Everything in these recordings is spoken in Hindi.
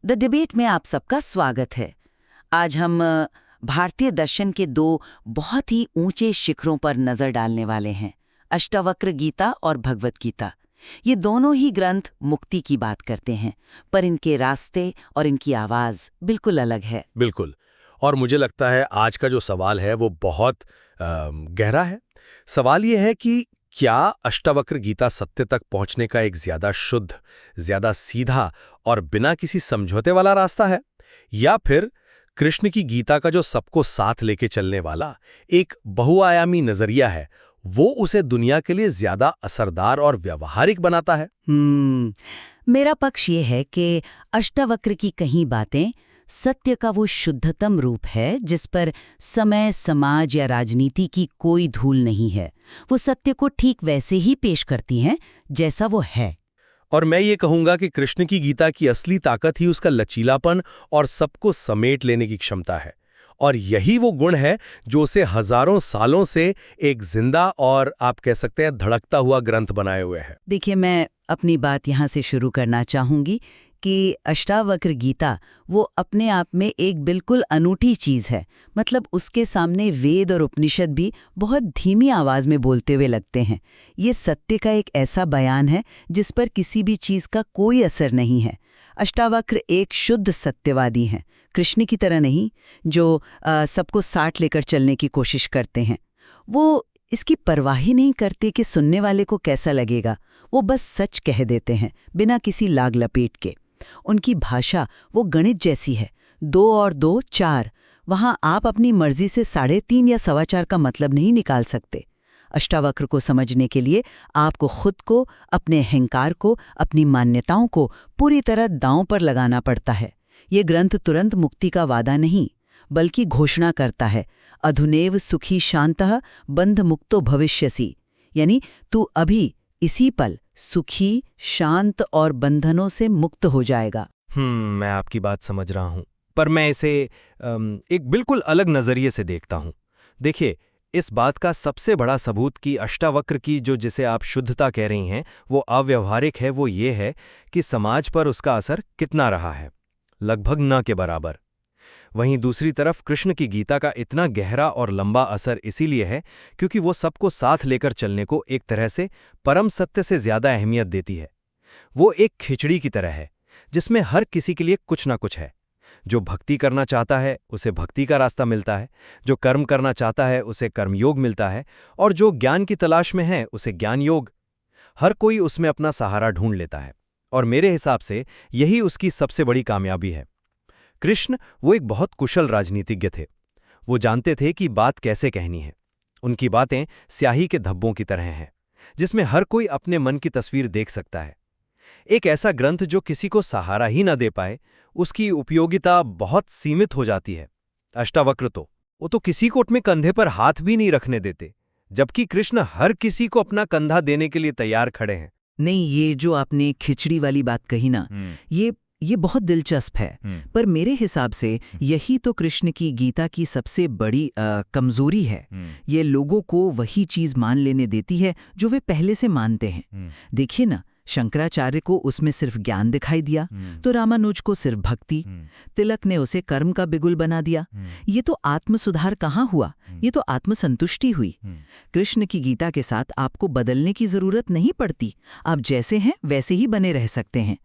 द डिबेट में आप सबका स्वागत है। आज हम भारतीय दर्शन के दो बहुत ही ऊंचे शिखरों पर नजर डालने वाले हैं, अष्टावक्र गीता और भगवत गीता। ये दोनों ही ग्रंथ मुक्ति की बात करते हैं, पर इनके रास्ते और इनकी आवाज बिल्कुल अलग है। बिल्कुल। और मुझे लगता है आज का जो सवाल है वो बहुत गहरा है। सवाल ये है कि क्या अष्टावक्र गीता सत्य तक पहुंचने का एक ज्यादा शुद्ध, ज्यादा सीधा और बिना किसी समझौते वाला रास्ता है, या फिर कृष्ण की गीता का जो सबको साथ लेके चलने वाला एक बहुआयामी नजरिया है, वो उसे दुनिया के लिए ज्यादा असरदार और व्यावहारिक बनाता है? मेरा पक्ष ये है कि अष्टावक्र की कहीं बातें सत्य का वो शुद्धतम रूप है जिस पर समय, समाज या राजनीति की कोई धूल नहीं है। वो सत्य को ठीक वैसे ही पेश करती हैं जैसा वो है। और मैं ये कहूंगा कि कृष्ण की गीता की असली ताकत ही उसका लचीलापन और सबको समेट लेने की क्षमता है। और यही वो गुण है जो उसे हजारों सालों से एक जिंदा और आप कह सकते हैं धड़कता हुआ ग्रंथ बनाए हुए है। देखिए, मैं अपनी बात यहाँ से शुरू करना चाहूंगी कि अष्टावक्र गीता वो अपने आप में एक बिल्कुल अनूठी चीज़ है। मतलब उसके सामने वेद और उपनिषद भी बहुत धीमी आवाज़ में बोलते हुए लगते हैं। ये सत्य का एक ऐसा बयान है जिस पर किसी भी चीज़ का कोई असर नहीं है। अष्टावक्र एक शुद्ध सत्यवादी हैं, कृष्ण की तरह नहीं जो सबको साथ लेकर चलने की कोशिश करते हैं। वो इसकी परवाह ही नहीं करते कि सुनने वाले को कैसा लगेगा। वो बस सच कह देते हैं बिना किसी लाग लपेट के। उनकी भाषा वो गणित जैसी है, 2 और 2 4। वहाँ आप अपनी मर्जी से 3.5 या 4.25 का मतलब नहीं निकाल सकते। अष्टावक्र को समझने के लिए आपको खुद को, अपने अहंकार को, अपनी मान्यताओं को पूरी तरह दांव पर लगाना पड़ता है। ये ग्रंथ तुरंत मुक्ति का वादा नहीं, बल्कि घोषणा करता है, अधुनेव सुखी शांतः बंध मुक्तो भविष्यसि, यानी तू अभी इसी पल सुखी, शांत और बंधनों से मुक्त हो जाएगा। मैं आपकी बात समझ रहा हूं, पर मैं इसे एक बिल्कुल अलग नजरिए से देखता हूं। देखिए, इस बात का सबसे बड़ा सबूत कि अष्टावक्र की जो जिसे आप शुद्धता कह रही हैं वो अव्यवहारिक है, वो ये है कि समाज पर उसका असर कितना रहा है, लगभग न के बराबर। वहीं दूसरी तरफ कृष्ण की गीता का इतना गहरा और लंबा असर इसीलिए है क्योंकि वो सबको साथ लेकर चलने को एक तरह से परम सत्य से ज्यादा अहमियत देती है। वो एक खिचड़ी की तरह है जिसमें हर किसी के लिए कुछ ना कुछ है। जो भक्ति करना चाहता है उसे भक्ति का रास्ता मिलता है, जो कर्म करना चाहता है उसे कर्मयोग मिलता है, और जो ज्ञान की तलाश में है उसे ज्ञान योग। हर कोई उसमें अपना सहारा ढूंढ लेता है, और मेरे हिसाब से यही उसकी सबसे बड़ी कामयाबी है। कृष्ण वो एक बहुत कुशल राजनीतिज्ञ थे। वो जानते थे कि बात कैसे कहनी है। उनकी बातें स्याही के धब्बों की तरह हैं, जिसमें हर कोई अपने मन की तस्वीर देख सकता है। एक ऐसा ग्रंथ जो किसी को सहारा ही न दे पाए, उसकी उपयोगिता बहुत सीमित हो जाती है। अष्टावक्र वो तो किसी को अपने कंधे पर हाथ भी नहीं रखने देते, जबकि कृष्ण हर किसी को अपना कंधा देने के लिए तैयार खड़े हैं। नहीं, ये जो आपने खिचड़ी वाली बात कही ना, ये बहुत दिलचस्प है। पर मेरे हिसाब से यही तो कृष्ण की गीता की सबसे बड़ी कमजोरी है। ये लोगों को वही चीज मान लेने देती है जो वे पहले से मानते हैं। देखिए ना, शंकराचार्य को उसमें सिर्फ ज्ञान दिखाई दिया, तो रामानुज को सिर्फ भक्ति, तिलक ने उसे कर्म का बिगुल बना दिया। ये तो आत्मसुधार कहाँ हुआ, ये तो आत्मसंतुष्टि हुई। कृष्ण की गीता के साथ आपको बदलने की जरूरत नहीं पड़ती, आप जैसे हैं वैसे ही बने रह सकते हैं।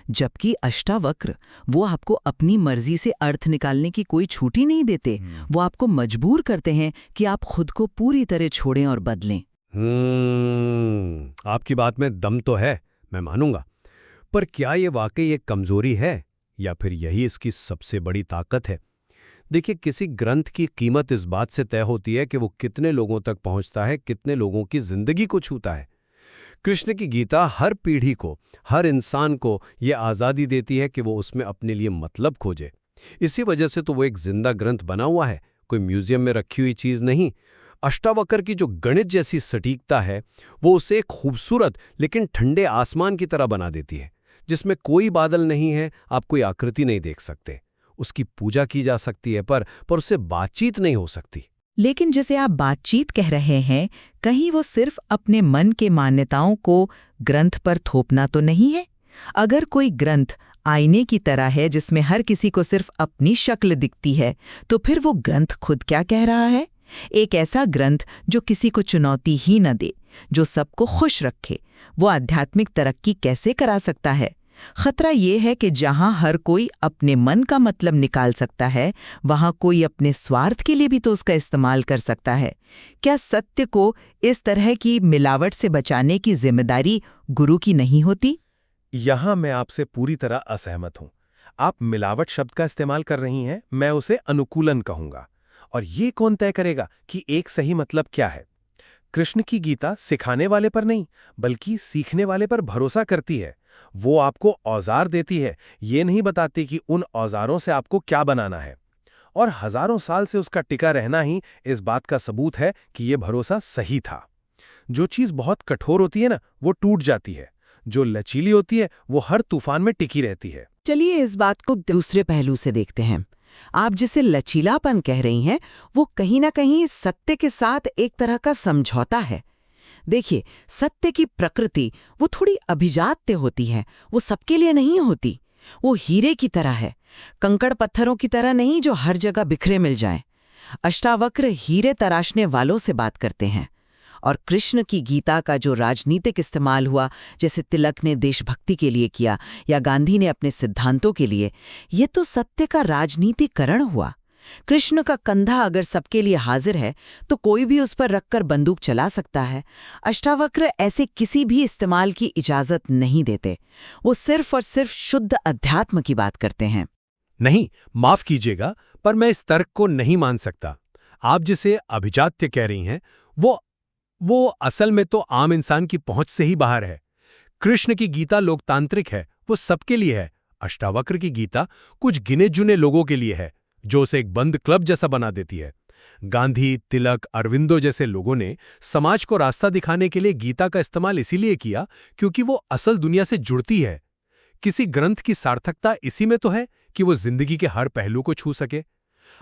जबकि अष्टावक्र वो आपको अपनी मर्जी से अर्थ निकालने की कोई छूट ही नहीं देते। वो आपको मजबूर करते हैं कि आप खुद को पूरी तरह छोड़ें और बदलें। आपकी बात में दम तो है, मैं मानूंगा, पर क्या ये वाकई एक कमजोरी है या फिर यही इसकी सबसे बड़ी ताकत है? देखिए, किसी ग्रंथ की कीमत इस बात से तय होती है कि वो कितने लोगों तक पहुंचता है, कितने लोगों की जिंदगी को छूता है। कृष्ण की गीता हर पीढ़ी को, हर इंसान को ये आज़ादी देती है कि वो उसमें अपने लिए मतलब खोजे। इसी वजह से तो वो एक जिंदा ग्रंथ बना हुआ है, कोई म्यूजियम में रखी हुई चीज़ नहीं। अष्टावक्र की जो गणित जैसी सटीकता है वो उसे एक खूबसूरत लेकिन ठंडे आसमान की तरह बना देती है, जिसमें कोई बादल नहीं है, आप कोई आकृति नहीं देख सकते। उसकी पूजा की जा सकती है पर उससे बातचीत नहीं हो सकती। लेकिन जिसे आप बातचीत कह रहे हैं, कहीं वो सिर्फ अपने मन के मान्यताओं को ग्रंथ पर थोपना तो नहीं है? अगर कोई ग्रंथ आईने की तरह है जिसमें हर किसी को सिर्फ अपनी शक्ल दिखती है, तो फिर वो ग्रंथ खुद क्या कह रहा है? एक ऐसा ग्रंथ जो किसी को चुनौती ही न दे, जो सबको खुश रखे, वो आध्यात्मिक तरक्की कैसे करा सकता है? खतरा ये है कि जहां हर कोई अपने मन का मतलब निकाल सकता है, वहां कोई अपने स्वार्थ के लिए भी तो उसका इस्तेमाल कर सकता है। क्या सत्य को इस तरह की मिलावट से बचाने की जिम्मेदारी गुरु की नहीं होती? यहां मैं आपसे पूरी तरह असहमत हूं। आप मिलावट शब्द का इस्तेमाल कर रही हैं, मैं उसे अनुकूलन कहूंगा। और ये कौन तय करेगा कि एक सही मतलब क्या है? कृष्ण की गीता सिखाने वाले पर नहीं, बल्कि सीखने वाले पर भरोसा करती है। वो आपको औजार देती है, ये नहीं बताती कि उन औजारों से आपको क्या बनाना है। और हजारों साल से उसका टिका रहना ही इस बात का सबूत है कि ये भरोसा सही था। जो चीज़ बहुत कठोर होती है ना, वो टूट जाती है। जो लचीली होती है, वो हर तूफान में टिकी रहती है। चलिए इस बात को दूसरे पहलू से देखते हैं। आप जिसे लचीलापन कह रही हैं, वो कहीं ना कहीं सत्य के साथ एक तरह का समझौता है। देखिए, सत्य की प्रकृति वो थोड़ी अभिजात्य होती है, वो सबके लिए नहीं होती। वो हीरे की तरह है, कंकड़ पत्थरों की तरह नहीं जो हर जगह बिखरे मिल जाए। अष्टावक्र हीरे तराशने वालों से बात करते हैं। और कृष्ण की गीता का जो राजनीतिक इस्तेमाल हुआ, जैसे तिलक ने देशभक्ति के लिए किया या गांधी ने अपने सिद्धांतों के लिए, ये तो सत्य का राजनीतिकरण हुआ। कृष्ण का कंधा अगर सबके लिए हाजिर है तो कोई भी उस पर रखकर बंदूक चला सकता है। अष्टावक्र ऐसे किसी भी इस्तेमाल की इजाजत नहीं देते। वो सिर्फ और सिर्फ शुद्ध अध्यात्म की बात करते हैं। नहीं, माफ कीजिएगा, पर मैं इस तर्क को नहीं मान सकता। आप जिसे अभिजात्य कह रही हैं, वो असल में तो आम इंसान की पहुंच से ही बाहर है। कृष्ण की गीता लोकतांत्रिक है, वो सबके लिए है। अष्टावक्र की गीता कुछ गिने चुने लोगों के लिए है, जो उसे एक बंद क्लब जैसा बना देती है। गांधी, तिलक, अरविंदो जैसे लोगों ने समाज को रास्ता दिखाने के लिए गीता का इस्तेमाल इसीलिए किया क्योंकि वो असल दुनिया से जुड़ती है। किसी ग्रंथ की सार्थकता इसी में तो है कि वो जिंदगी के हर पहलू को छू सके।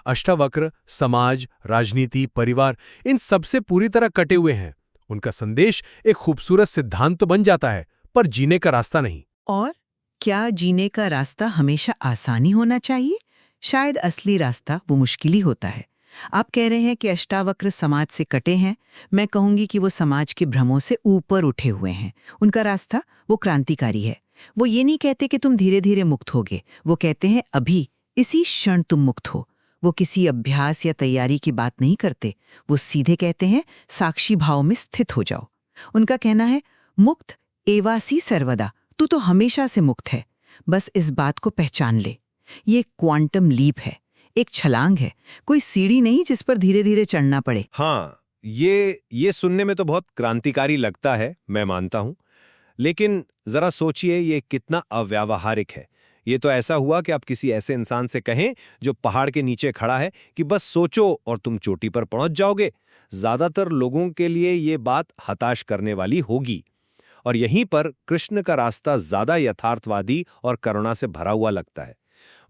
अष्टावक्र समाज, राजनीति, परिवार, इन सबसे पूरी तरह कटे हुए हैं। उनका संदेश एक खूबसूरत सिद्धांत तो बन जाता है, पर जीने का रास्ता नहीं। और क्या जीने का रास्ता हमेशा आसानी होना चाहिए? शायद असली रास्ता वो मुश्किल ही होता है। आप कह रहे हैं कि अष्टावक्र समाज से कटे हैं। मैं कहूंगी कि वो समाज के भ्रमों से ऊपर उठे हुए हैं। उनका रास्ता वो क्रांतिकारी है। वो ये नहीं कहते कि तुम धीरे धीरे मुक्त होगे, वो कहते हैं अभी इसी क्षण तुम मुक्त हो। वो किसी अभ्यास या तैयारी की बात नहीं करते। वो सीधे कहते हैं साक्षी भाव में स्थित हो जाओ। उनका कहना है मुक्त एवासी सर्वदा, तू तो हमेशा से मुक्त है, बस इस बात को पहचान ले। ये क्वांटम लीप है, एक छलांग है, कोई सीढ़ी नहीं जिस पर धीरे धीरे चढ़ना पड़े। हाँ, ये सुनने में तो बहुत क्रांतिकारी लगता है, मैं मानता हूं। लेकिन जरा सोचिए, ये कितना अव्यावहारिक है। ये तो ऐसा हुआ कि आप किसी ऐसे इंसान से कहें जो पहाड़ के नीचे खड़ा है कि बस सोचो और तुम चोटी पर पहुंच जाओगे। ज्यादातर लोगों के लिए ये बात हताश करने वाली होगी। और यहीं पर कृष्ण का रास्ता ज्यादा यथार्थवादी और करुणा से भरा हुआ लगता है।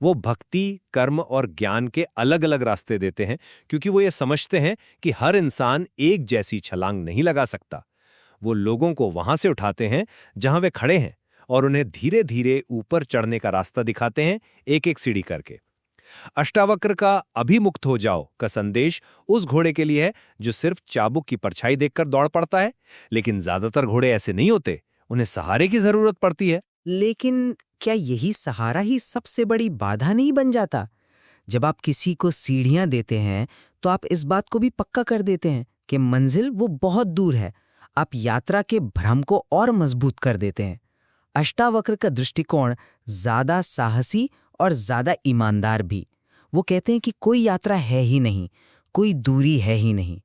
वो भक्ति, कर्म और ज्ञान के अलग अलग रास्ते देते हैं, क्योंकि वो ये समझते हैं कि हर इंसान एक जैसी छलांग नहीं लगा सकता। वो लोगों को वहां से उठाते हैं जहां वे खड़े हैं और उन्हें धीरे धीरे ऊपर चढ़ने का रास्ता दिखाते हैं, एक एक सीढ़ी करके। अष्टावक्र का अभिमुक्त हो जाओ का संदेश उस घोड़े के लिए है जो सिर्फ चाबुक की परछाई देखकर दौड़ पड़ता है। लेकिन ज्यादातर घोड़े ऐसे नहीं होते, उन्हें सहारे की जरूरत पड़ती है। लेकिन क्या यही सहारा ही सबसे बड़ी बाधा नहीं बन जाता? जब आप किसी को सीढ़ियां देते हैं तो आप इस बात को भी पक्का कर देते हैं कि मंजिल वो बहुत दूर है। आप यात्रा के भ्रम को और मजबूत कर देते हैं। अष्टावक्र का दृष्टिकोण ज्यादा साहसी और ज्यादा ईमानदार भी। वो कहते हैं कि कोई यात्रा है ही नहीं, कोई दूरी है ही नहीं,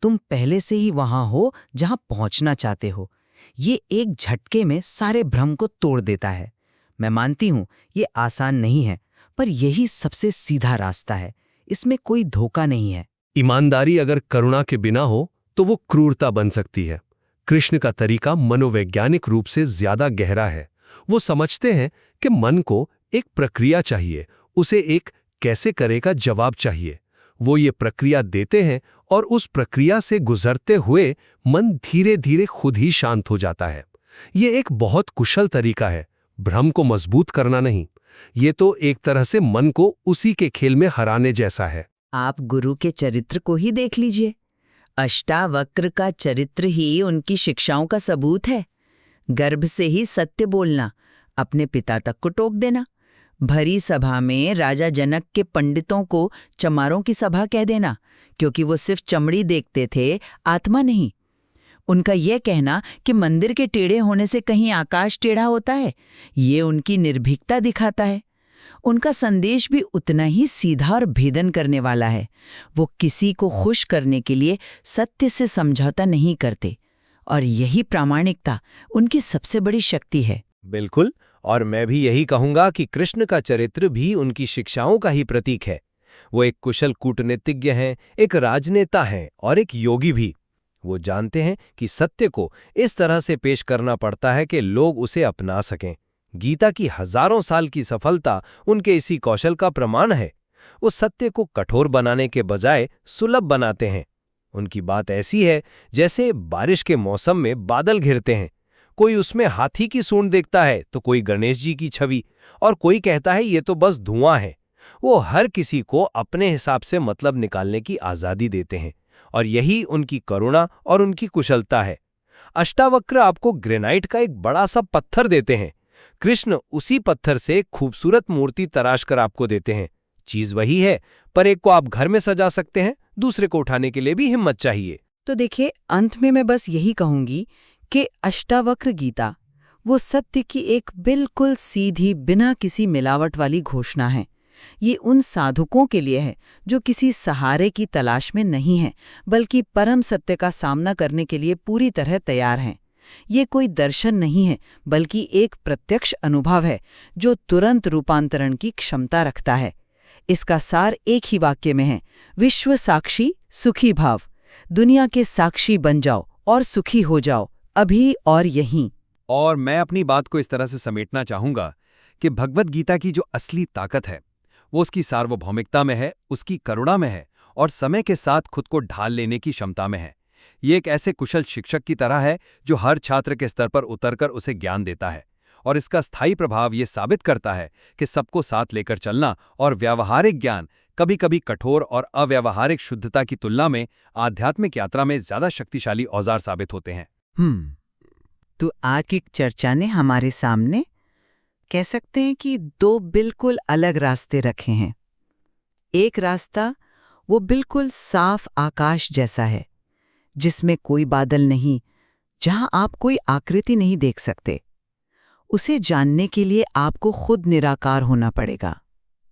तुम पहले से ही वहां हो जहां पहुंचना चाहते हो। ये एक झटके में सारे भ्रम को तोड़ देता है। मैं मानती हूं ये आसान नहीं है, पर यही सबसे सीधा रास्ता है। इसमें कोई धोखा नहीं है। ईमानदारी अगर करुणा के बिना हो तो वो क्रूरता बन सकती है। कृष्ण का तरीका मनोवैज्ञानिक रूप से ज्यादा गहरा है। वो समझते हैं कि मन को एक प्रक्रिया चाहिए, उसे एक कैसे करे का जवाब चाहिए। वो ये प्रक्रिया देते हैं और उस प्रक्रिया से गुजरते हुए मन धीरे धीरे खुद ही शांत हो जाता है। ये एक बहुत कुशल तरीका है, भ्रम को मजबूत करना नहीं, ये तो एक तरह से मन को उसी के खेल में हराने जैसा है। आप गुरु के चरित्र को ही देख लीजिए। अष्टावक्र का चरित्र ही उनकी शिक्षाओं का सबूत है। गर्भ से ही सत्य बोलना, अपने पिता तक को टोक देना, भरी सभा में राजा जनक के पंडितों को चमारों की सभा कह देना, क्योंकि वो सिर्फ चमड़ी देखते थे, आत्मा नहीं। उनका यह कहना कि मंदिर के टेढ़े होने से कहीं आकाश टेढ़ा होता है, ये उनकी निर्भीकता दिखाता है। उनका संदेश भी उतना ही सीधा और भेदन करने वाला है। वो किसी को खुश करने के लिए सत्य से समझौता नहीं करते, और यही प्रामाणिकता उनकी सबसे बड़ी शक्ति है। बिल्कुल, और मैं भी यही कहूंगा कि कृष्ण का चरित्र भी उनकी शिक्षाओं का ही प्रतीक है। वो एक कुशल कूटनीतिज्ञ हैं, एक राजनेता हैं और एक योगी भी। वो जानते हैं कि सत्य को इस तरह से पेश करना पड़ता है कि लोग उसे अपना सकें। गीता की हजारों साल की सफलता उनके इसी कौशल का प्रमाण है। वो सत्य को कठोर बनाने के बजाय सुलभ बनाते हैं। उनकी बात ऐसी है जैसे बारिश के मौसम में बादल घिरते हैं। कोई उसमें हाथी की सूंड देखता है तो कोई गणेश जी की छवि, और कोई कहता है ये तो बस धुआं है। वो हर किसी को अपने हिसाब से मतलब निकालने की आज़ादी देते हैं, और यही उनकी करुणा और उनकी कुशलता है। अष्टावक्र आपको ग्रेनाइट का एक बड़ा सा पत्थर देते हैं, कृष्ण उसी पत्थर से खूबसूरत मूर्ति तराश कर आपको देते हैं। चीज वही है, पर एक को आप घर में सजा सकते हैं, दूसरे को उठाने के लिए भी हिम्मत चाहिए। तो देखिए, अंत में मैं बस यही कहूंगी कि अष्टावक्र गीता वो सत्य की एक बिल्कुल सीधी, बिना किसी मिलावट वाली घोषणा है। ये उन साधुकों के लिए है जो किसी सहारे की तलाश में नहीं हैं, बल्कि परम सत्य का सामना करने के लिए पूरी तरह तैयार हैं। ये कोई दर्शन नहीं है, बल्कि एक प्रत्यक्ष अनुभव है जो तुरंत रूपांतरण की क्षमता रखता है। इसका सार एक ही वाक्य में है, विश्व साक्षी सुखी भाव। दुनिया के साक्षी बन जाओ और सुखी हो जाओ, अभी और यहीं। और मैं अपनी बात को इस तरह से समेटना चाहूंगा कि भगवद गीता की जो असली ताकत है वो उसकी सार्वभौमिकता में है, उसकी करुणा में है, और समय के साथ खुद को ढाल लेने की क्षमता में है। ये एक ऐसे कुशल शिक्षक की तरह है जो हर छात्र के स्तर पर उतरकर उसे ज्ञान देता है, और इसका स्थायी प्रभाव ये साबित करता है कि सबको साथ लेकर चलना और व्यावहारिक ज्ञान कभी कभी कठोर और अव्यावहारिक शुद्धता की तुलना में आध्यात्मिक यात्रा में ज्यादा शक्तिशाली औजार साबित होते हैं। तो आज की चर्चा ने हमारे सामने कह सकते हैं कि दो बिल्कुल अलग रास्ते रखे हैं। एक रास्ता वो बिल्कुल साफ आकाश जैसा है, जिसमें कोई बादल नहीं, जहां आप कोई आकृति नहीं देख सकते। उसे जानने के लिए आपको खुद निराकार होना पड़ेगा।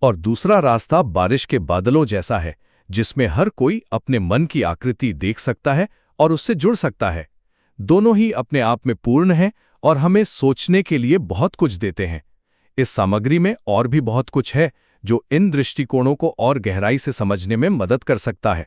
और दूसरा रास्ता बारिश के बादलों जैसा है, जिसमें हर कोई अपने मन की आकृति देख सकता है और उससे जुड़ सकता है। दोनों ही अपने आप में पूर्ण हैं और हमें सोचने के लिए बहुत कुछ देते हैं। इस सामग्री में और भी बहुत कुछ है जो इन दृष्टिकोणों को और गहराई से समझने में मदद कर सकता है।